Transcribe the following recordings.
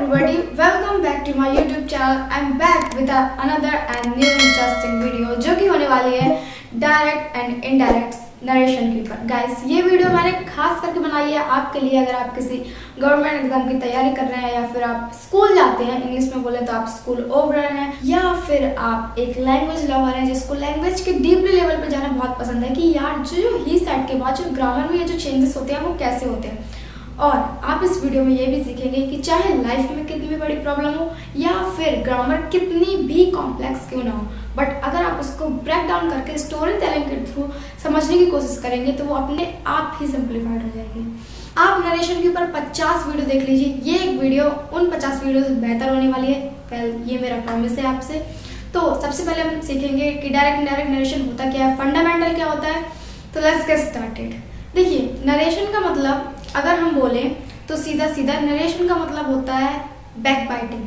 everybody, welcome back to my YouTube channel. I'm back with another and new interesting video जो कि होने वाली है डायरेक्ट एंड इनडायरेक्ट नरेशन के ऊपर। गाइस, ये वीडियो मैंने खास करके बनाई है आपके लिए। अगर आप किसी गवर्नमेंट एग्जाम की तैयारी कर रहे हैं या फिर आप स्कूल जाते हैं, इंग्लिश में बोले तो आप स्कूल ओवर हैं, या फिर आप एक लैंग्वेज लवर हैं जिसको लैंग्वेज के डीपली लेवल पे जाना बहुत पसंद है कि यार जो ही सेट के बाद जो ग्रामर में ये जो चेंजेस होते हैं वो कैसे होते हैं। और आप इस वीडियो में ये भी सीखेंगे कि चाहे लाइफ में कितनी भी बड़ी प्रॉब्लम हो या फिर ग्रामर कितनी भी कॉम्प्लेक्स क्यों ना हो, बट अगर आप उसको ब्रेक डाउन करके स्टोरी टेलिंग के थ्रू समझने की कोशिश करेंगे तो वो अपने आप ही सिंप्लीफाइड हो जाएगी। आप नरेशन के ऊपर 50 वीडियो देख लीजिए, ये एक वीडियो उन 50 वीडियो से बेहतर होने वाली है। वेल, ये मेरा प्रॉमिस है आपसे। तो सबसे पहले हम सीखेंगे कि डायरेक्ट इनडायरेक्ट नरेशन होता क्या है, फंडामेंटल क्या होता है। तो लेट्स गेट स्टार्टेड। देखिए, नरेशन का मतलब अगर हम बोलें तो सीधा सीधा नरेशन का मतलब होता है बैक बाइटिंग।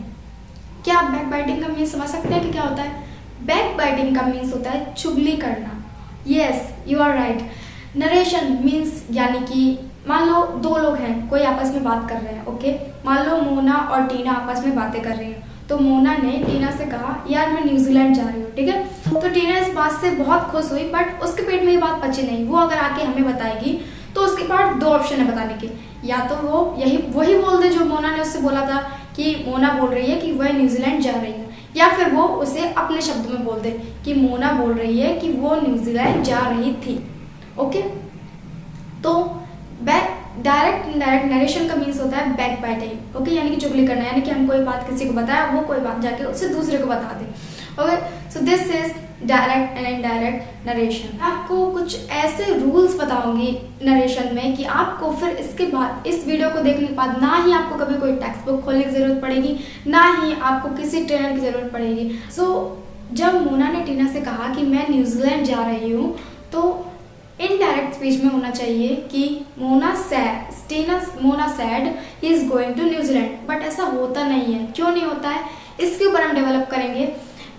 क्या आप बैक बाइटिंग का मीन्स समझ सकते हैं कि क्या होता है? बैक बाइटिंग का मीन्स होता है चुगली करना। Yes, you are right. Narration means यानी कि मान लो दो लोग हैं, कोई आपस में बात कर रहे हैं। ओके, मान लो मोना और टीना आपस में बातें कर रही हैं। तो मोना ने टीना से कहा यार मैं न्यूजीलैंड जा रही हूँ, ठीक है। तो टीना इस बात से बहुत खुश हुई, बट उसके पेट में ये बात पची नहीं। वो अगर आके हमें बताएगी तो उसके पास दो ऑप्शन है बताने के, या तो वो वही बोल दे जो मोना ने उससे बोला था कि मोना बोल रही है कि वह न्यूजीलैंड जा रही है, या फिर वो उसे अपने शब्द में बोल दे कि मोना बोल रही है कि वो न्यूजीलैंड जा रही थी। ओके, तो डायरेक्ट इनडायरेक्ट नरेशन का मीन्स होता है बैक बाइटिंग। ओके, यानी कि चुगली करना, यानी कि हम कोई बात किसी को बताया, वो कोई बात जाके उससे दूसरे को बता दे। Okay, so this is direct and indirect narration. आपको कुछ ऐसे रूल्स बताऊंगी नरेशन में कि आपको फिर इसके बाद इस वीडियो को देखने के बाद ना ही आपको कभी कोई टेक्स्ट बुक खोलने की जरूरत पड़ेगी, ना ही आपको किसी ट्रेनर की जरूरत पड़ेगी। सो जब मोना ने टीना से कहा कि मैं न्यूजीलैंड जा रही हूँ, तो इनडायरेक्ट स्पीच में होना चाहिए कि Mona said he is going to New Zealand. But ऐसा होता नहीं है। क्यों नहीं होता है, इसके ऊपर हम डेवलप करेंगे।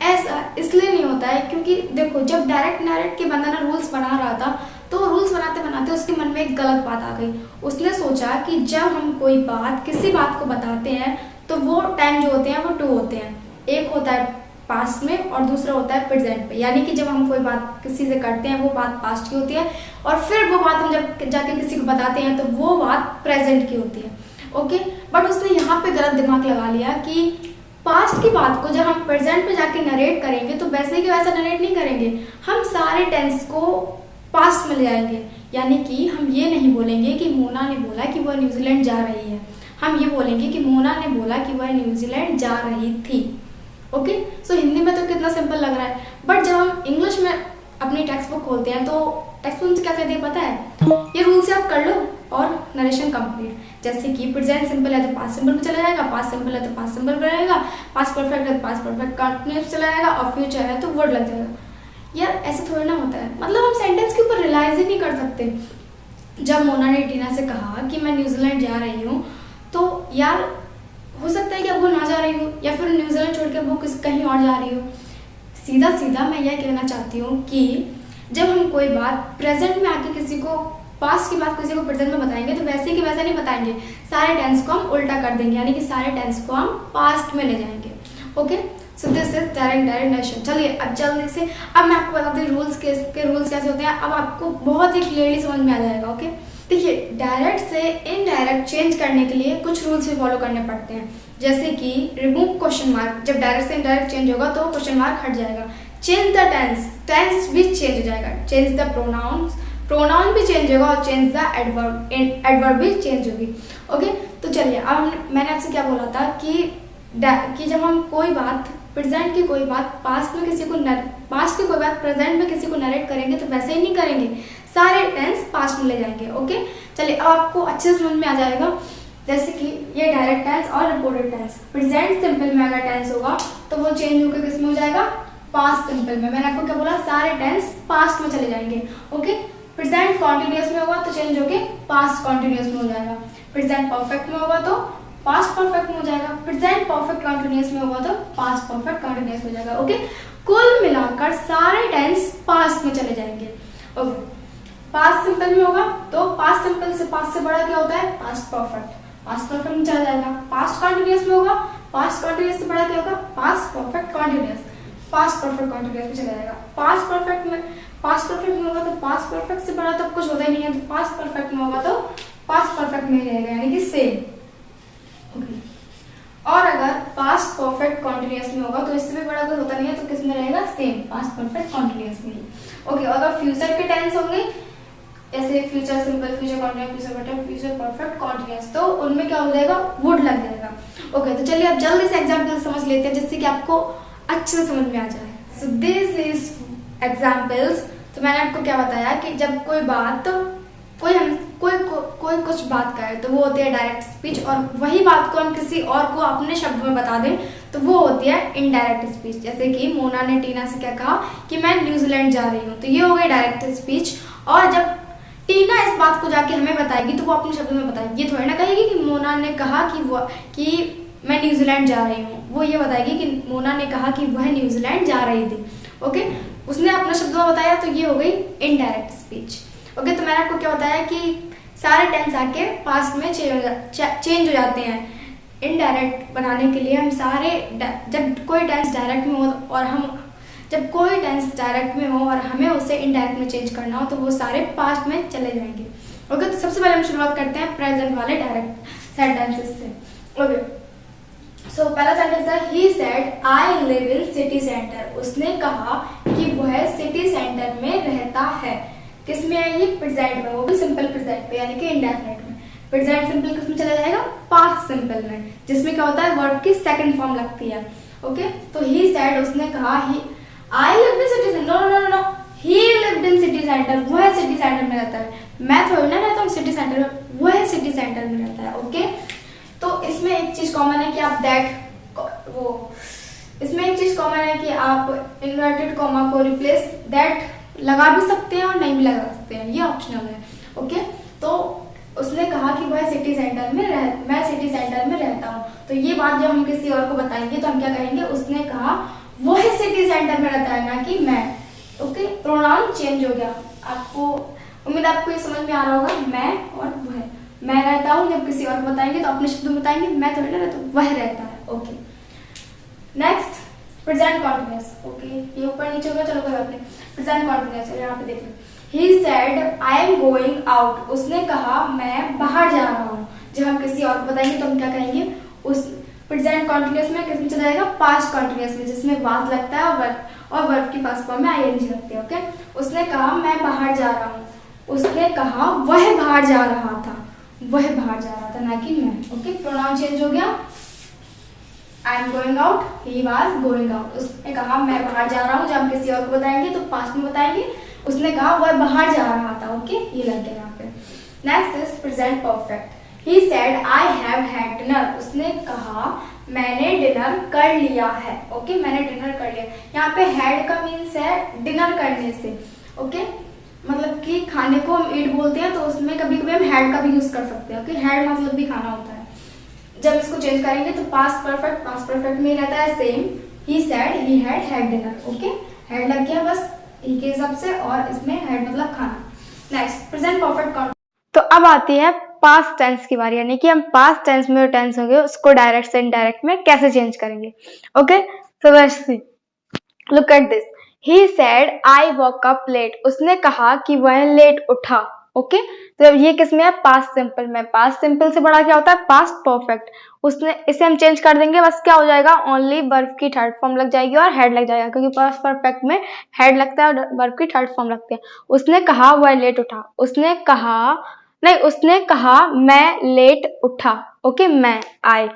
ऐसा इसलिए नहीं होता है क्योंकि देखो, जब डायरेक्ट इनडायरेक्ट के बंदा ना रूल्स बना रहा था, तो रूल्स बनाते बनाते उसके मन में एक गलत बात आ गई। उसने सोचा कि जब हम कोई बात किसी बात को बताते हैं तो वो टाइम जो होते हैं वो 2 होते हैं। एक होता है पास्ट में और दूसरा होता है प्रेजेंट में। यानी कि जब हम कोई बात किसी से करते हैं वो बात पास्ट की होती है, और फिर वो बात हम जब जाके किसी को बताते हैं तो वो बात प्रेजेंट की होती है। ओके, बट उसने यहाँ पे गलत दिमाग लगा लिया कि पास्ट की बात को जब हम प्रेजेंट पे जाके नरेट करेंगे तो वैसे कि वैसा नरेट नहीं करेंगे, हम सारे टेंस को पास्ट में ले जाएंगे। यानी कि हम ये नहीं बोलेंगे कि मोना ने बोला कि वह न्यूजीलैंड जा रही है, हम ये बोलेंगे कि मोना ने बोला कि वह न्यूजीलैंड जा रही थी। ओके, सो हिंदी में तो कितना सिंपल लग रहा है, बट जब हम इंग्लिश में अपनी टेक्स्ट बुक खोलते हैं तो टेक्स्ट बुक से क्या कहते हैं पता है? ये रूल से आप कर लो और नरेशन कंप्लीट। जैसे कि प्रेजेंट सिंपल है तो पास्ट सिंपल में चला जाएगा, पास्ट सिंपल है तो पास्ट सिंपल में रहेगा, पास्ट परफेक्ट है तो पास्ट परफेक्ट कंटिन्यूअस चला जाएगा, और फ्यूचर है तो वर्ड लग जाएगा। यार ऐसे थोड़ा ना होता है, मतलब हम सेंटेंस के ऊपर रिलाइज ही नहीं कर सकते। जब मोना ने टीना से कहा कि मैं न्यूजीलैंड जा रही हूँ, तो यार हो सकता है कि अब वो ना जा रही हो, या फिर न्यूजीलैंड छोड़ के वो कहीं और जा रही हो। सीधा सीधा मैं यह कहना चाहती हूँ कि जब हम कोई बात प्रेजेंट में आके किसी को पास्ट की बात किसी को प्रेजेंट में बताएंगे तो वैसे कि वैसा नहीं बताएंगे, सारे टेंस को हम उल्टा कर देंगे, यानी कि सारे टेंस को हम पास्ट में ले जाएंगे। Okay, so this is direct narration. चलिए अब जल्दी से अब मैं आपको बताती हूँ रूल्स के रूल्स कैसे होते हैं। अब आपको बहुत ही क्लियरली समझ में आ जाएगा। ओके, देखिए, डायरेक्ट से इनडायरेक्ट चेंज करने के लिए कुछ रूल्स भी फॉलो करने पड़ते हैं। जैसे कि रिमूव क्वेश्चन मार्क। जब डायरेक्ट से इनडायरेक्ट चेंज होगा तो क्वेश्चन मार्क हट जाएगा। चेंज द टेंस भी चेंज हो जाएगा। चेंज द प्रोनाउन भी चेंज होगा, और चेंज द एडवर्ब भी चेंज होगी। ओके, तो चलिए अब मैंने आपसे क्या बोला था कि जब हम कोई बात प्रेजेंट की कोई बात पास्ट की कोई बात प्रेजेंट में किसी को नरेट करेंगे तो वैसे ही नहीं करेंगे, सारे टेंस पास्ट में ले जाएंगे। ओके, चलिए अब आपको अच्छे से समझ में आ जाएगा। जैसे कि ये डायरेक्ट टेंस और रिपोर्टेड टेंस। प्रेजेंट सिंपल में अगर टेंस होगा तो वो चेंज होकर किस में हो जाएगा? पास्ट सिंपल में। मैंने आपको क्या बोला? सारे टेंस पास्ट में चले जाएंगे। ओके, प्रेजेंट कॉन्टिन्यूअस में होगा तो चेंज होके पास्ट कॉन्टिन्यूअस में हो जाएगा। प्रेजेंट परफेक्ट में होगा तो पास्ट परफेक्ट में हो जाएगा। प्रेजेंट परफेक्ट कॉन्टिन्यूअस में होगा तो पास्ट परफेक्ट कॉन्टिन्यूअस में हो जाएगा। ओके, कुल मिलाकर सारे टेंस पास्ट में चले जाएंगे। ओके, पास्ट सिंपल में होगा तो पास्ट सिंपल से पास्ट से बड़ा क्या होता है? Past perfect. पास्ट परफेक्ट में चला जाएगा। पास्ट कॉन्टिन्यूअस में होगा, पास्ट कॉन्टिन्यूअस से बड़ा क्या होगा, past perfect continuous, past perfect continuous में चला जाएगा। पास्ट परफेक्ट में होगा तो पास्ट परफेक्ट से बड़ा तो कुछ होता ही नहीं है, तो पास्ट परफेक्ट में होगा तो पास्ट परफेक्ट में रहेगा, यानी कि सेम। ओके, और अगर पास्ट परफेक्ट कॉन्टिन्यूअस में होगा तो इससे भी बड़ा कोई होता नहीं है, तो किस में रहेगा, सेम, पास्ट परफेक्ट कॉन्टिन्यूअस में। ओके, और अगर फ्यूचर के टेंस होंगे ऐसे future simple, future continuous, future perfect, future perfect continuous, तो उनमें क्या हो जाएगा, वुड लग जाएगा। ओके, तो चलिए अब जल्दी से एग्जांपल समझ लेते हैं जिससे कि आपको अच्छे से समझ में आ जाए। सो दिस इज एग्जांपल्स। तो मैंने आपको क्या बताया कि जब कोई बात कोई कुछ बात करे तो वो होती है डायरेक्ट स्पीच, और वही बात को हम किसी और को अपने शब्द में बता दें तो वो होती है इनडायरेक्ट स्पीच। जैसे कि मोना ने टीना से क्या कहा कि मैं न्यूजीलैंड जा रही हूँ, तो ये हो गई डायरेक्ट स्पीच। और जब टीना इस बात को जाके हमें बताएगी तो वो अपने शब्दों में बताएगी, ये थोड़ी ना कहेगी कि मोना ने कहा कि मैं न्यूजीलैंड जा रही हूँ, वो ये बताएगी कि मोना ने कहा कि वह न्यूजीलैंड जा रही थी। ओके, उसने अपने शब्दों में बताया, तो ये हो गई इनडायरेक्ट स्पीच। ओके, तो मैंने आपको क्या बताया कि सारे टेंस आके पास्ट में चेंज हो जाते हैं। इनडायरेक्ट बनाने के लिए हम सारे, जब कोई टेंस डायरेक्ट में हो और हमें उसे इनडायरेक्ट में चेंज करना हो तो वो सारे पास्ट में चले जाएंगे। ओके, तो सबसे पहले हम शुरुआत करते हैं प्रेजेंट वाले डायरेक्ट सेंटेंसेस से। ओके, सो पहला सेंटेंस है ही said I live in city centre. उसने कहा कि वह सिटी सेंटर में रहता है। किस में है ये, प्रेजेंट में, वो भी सिंपल प्रेजेंट पे, यानी कि इंडेफिनिट में। प्रेजेंट सिंपल किस में चला जाएगा, पास्ट सिंपल में, जिसमें क्या होता है, वर्ब की सेकंड फॉर्म लगती है। ओके, तो ही सेड, उसने कहा, he I lived in city centre, no, he lived in city centre, वह सिटी सेंटर में रहता है। मैं थोड़ी ना रहता हूँ सिटी सेंटर में, वह सिटी सेंटर में रहता है। ओके, तो इसमें एक चीज कॉमन है कि आप इन्वर्टेड कॉमा को रिप्लेस दैट लगा भी सकते हैं और नहीं भी लगा सकते हैं, ये ऑप्शनल है। ओके, तो उसने कहा कि वह सिटी सेंटर में मैं सिटी सेंटर में रहता हूँ, तो ये बात जब हम किसी और को बताएंगे तो हम क्या कहेंगे, उसने कहा वह सिटी सेंटर में रहता है, ना कि मैं। ओके, प्रोनाउन चेंज हो गया। आपको उम्मीद आपको ये समझ में आ रहा होगा, मैं और वह। मैं रहता हूँ जब किसी और को बताएंगे तो अपने शब्दों में बताएंगे, मैं थोड़ी ना रहता हूँ, वह रहता है। Okay, next present continuous. Okay, ये ऊपर नीचे होगा, चलो कोई बात नहीं। प्रेजेंट कॉन्टिन्यूअस यहाँ पे देख लो, he said I am going out. उसने कहा मैं बाहर जा रहा हूँ। जब हम किसी और को बताएंगे तो हम क्या कहेंगे, उस प्रेजेंट कॉन्टिन्यूअस में किस में चला जाएगा, पास्ट कॉन्टिन्यूअस में, जिसमें वाज लगता है और वर्ब की फर्स्ट फॉर्म में आईएनजी लगती है। ओके, उसने कहा मैं बाहर जा रहा हूँ। उसने कहा वह बाहर जा रहा था, ना कि मैं। ओके, प्रोनाउन चेंज हो गया। आई am going out, he was going out. उसने कहा मैं बाहर जा रहा हूँ। जब हम किसी और को बताएंगे तो पास्ट में बताएंगे, उसने कहा वह बाहर जा रहा था। ओके, ये लग गया यहाँ पे। Next is present perfect. He said I have had dinner. उसने कहा मैंने डिनर कर लिया है। ओके, मैंने डिनर कर लिया। यहाँ पे हैड का मीन्स है डिनर करने से। ओके, मतलब कि खाने को हम ईट बोलते हैं, तो उसमें कभी कभी हम हैड का भी यूज कर सकते हैं। ओके, हैड मतलब भी खाना होता है। जब इसको चेंज करेंगे तो पास्ट परफेक्ट में रहता है same. He said he had dinner. Okay, had लग गया बस ही के हिसाब से, और इसमें हैड मतलब खाना। Next present perfect. तो अब आती है पास्ट टेंस की बारी, यानी कि हम पास्ट टेंस में जो टेंस होंगे उसको डायरेक्ट से इनडायरेक्ट में कैसे चेंज करेंगे। Okay, so let's see, look at this. He said I woke up late. उसने कहा कि वह लेट उठा। ओके, तो ये किसमें है, पास्ट सिंपल में। पास्ट सिंपल से बड़ा क्या होता है, पास्ट परफेक्ट। उसने इसे हम चेंज कर देंगे, बस क्या हो जाएगा, ओनली वर्ब की थर्ड फॉर्म लग जाएगी और हेड लग जाएगा, क्योंकि पास्ट परफेक्ट में हेड लगता है और वर्ब की थर्ड फॉर्म लगती है। उसने कहा वह लेट उठा। उसने कहा मैं लेट उठा। ओके, मैं आई।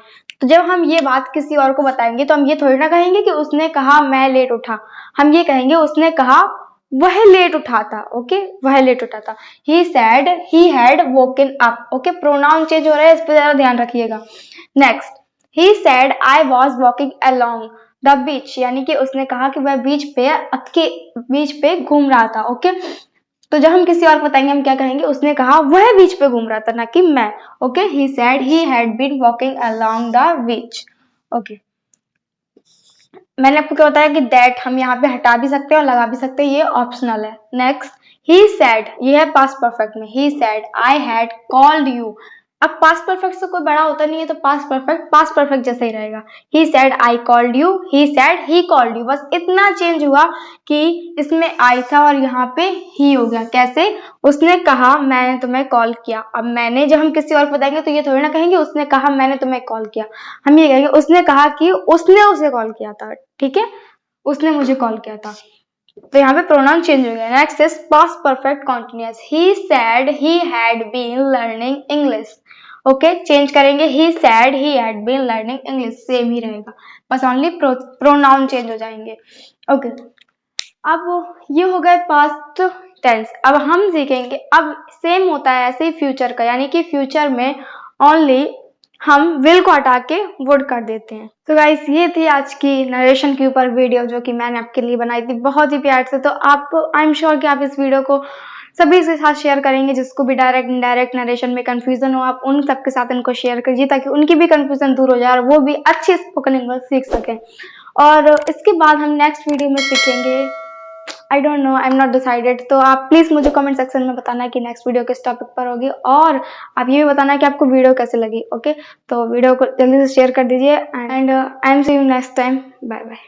तो जब हम ये बात किसी और को बताएंगे तो हम ये थोड़ी ना कहेंगे कि उसने कहा मैं लेट उठा, हम ये कहेंगे उसने कहा वह लेट उठा था। ओके, वह लेट उठा था। ही said he had woken up. Okay, pronoun change हो रहा है, इस पर जरा ध्यान रखिएगा। Next, he said I was walking along the बीच, यानी कि उसने कहा कि वह बीच पे घूम रहा था। ओके, तो जब हम किसी और को बताएंगे हम क्या कहेंगे, उसने कहा वह बीच पे घूम रहा था, ना कि मैं। Okay, he said he had been walking along the beach. Okay, मैंने आपको क्या बताया कि दैट हम यहाँ पे हटा भी सकते हैं और लगा भी सकते हैं, ये ऑप्शनल है। नेक्स्ट, ही सेड, ये है पास्ट परफेक्ट में। ही said I had called you. अब पास्ट परफेक्ट से कोई बड़ा होता नहीं है, तो पास्ट परफेक्ट जैसा ही रहेगा। ही said I called you, he said he called you, बस इतना चेंज हुआ कि इसमें आई था और यहाँ पे ही हो गया। कैसे? उसने कहा मैंने तुम्हें कॉल किया। अब मैंने जब हम किसी और को बताएंगे तो ये थोड़ी ना कहेंगे उसने कहा मैंने तुम्हें कॉल किया, हम ये कहेंगे उसने कहा कि उसने उसे कॉल किया था। ठीक है, उसने मुझे कॉल किया था। तो यहाँ पे प्रोनाउन चेंज हो गया। Next is past perfect continuous. He said he had been learning English. Okay, change करेंगे। He said he had been learning English, same ही रहेगा, बस ओनली प्रोनाउन चेंज हो जाएंगे। ओके, अब ये हो गए पास्ट टेंस। अब हम सीखेंगे, अब सेम होता है ऐसे ही फ्यूचर का, यानी कि फ्यूचर में ओनली हम विल को हटा के वुड कर देते हैं। तो गाइस, ये थी आज की नरेशन के ऊपर वीडियो जो कि मैंने आपके लिए बनाई थी बहुत ही प्यार से। तो आप, आई एम श्योर कि आप इस वीडियो को सभी के साथ शेयर करेंगे, जिसको भी डायरेक्ट इनडायरेक्ट नरेशन में कंफ्यूजन हो, आप उन सबके साथ इनको शेयर कीजिए ताकि उनकी भी कंफ्यूजन दूर हो जाए और वो भी अच्छी स्पोकन इंग्लिश सीख सकें। और इसके बाद हम नेक्स्ट वीडियो में सीखेंगे, I don't know, I am not decided. तो आप प्लीज मुझे कमेंट सेक्शन में बताना कि नेक्स्ट वीडियो किस टॉपिक पर होगी, और आप ये भी बताना कि आपको वीडियो कैसे लगी। ओके, तो वीडियो को जल्दी से शेयर कर दीजिए and I am see you next time. Bye bye.